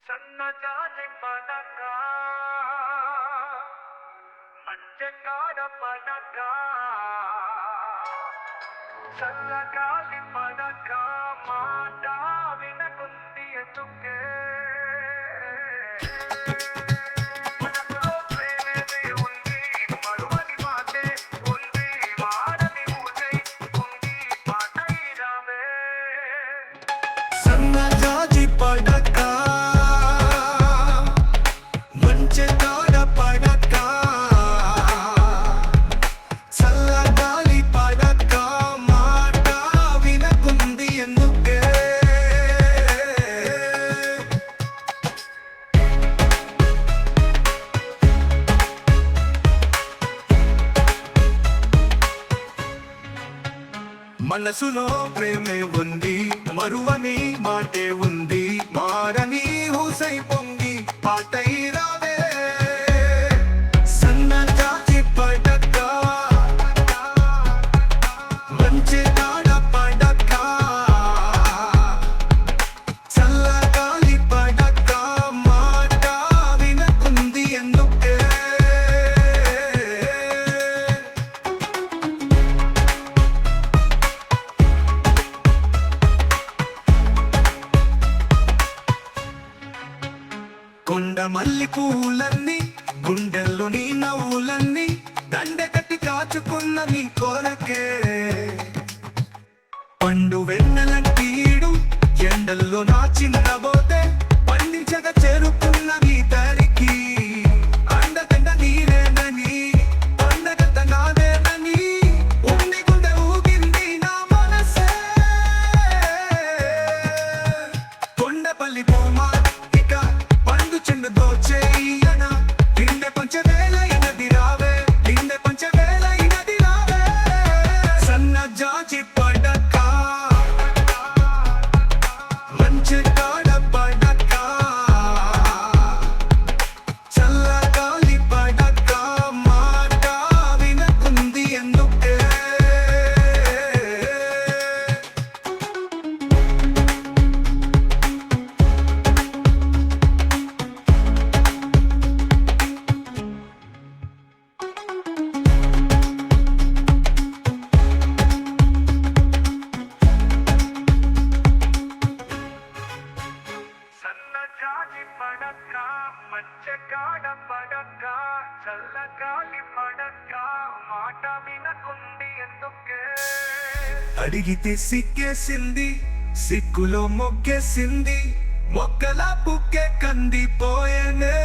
సన్నజాజి పనక మంచెకాడ పనక చల్లగాలి పనక మాట వినకుంది ఎందుకే మనసులో ప్రేమే ఉంది మరువని మాటే ఉంది మారని ఊసై ఉంది పాటై రావే సన్నజాజి పనక మంచెకాడ పనక చల్లగాలి పనక మాట వినకుంది ఎందుకే మనసులో ప్రేమే ఉంది మరువని మాటే ఉంది మారని ఊసై పొంగి పాటై రావే సన్నజాజి పడక మంచెకాడ పడక చల్లగాలి పడక మాట వినకుంది ఎందుకే కొండ మల్లి పూలన్నీ గుండెల్లో నీ నవ్వులన్నీ దండ కట్టి కాచుకున్న నీ కోరకే పండు వెన్నెలంటీడు ఎండల్లో నా చిన్నబోతే పండించక చేరుకున్న నీ తరికి అండదండ నీరేనని పండగత నాదేనని ఉంది గుండె ఊగింది నా మనసే కొండపల్లి పోమా ఇక పండు చెండు దోచేయన నిండె పంచవేల ఇనది రావే నిండె పంచవేల ఇనది రావే సన్నజాజి పడక మంచెకాడ పడక చల్లగాలి పడక మాట వినకుంది ఎందుకే సన్నజాజి పడక మంచెకాడ పడక చల్లగాలి పడక మాట వినకుంది ఎందుకే అడిగితే సిక్కేసింది సిక్కులో మొక్కేసింది మొక్కలా పుక్కే కందిపోయేనే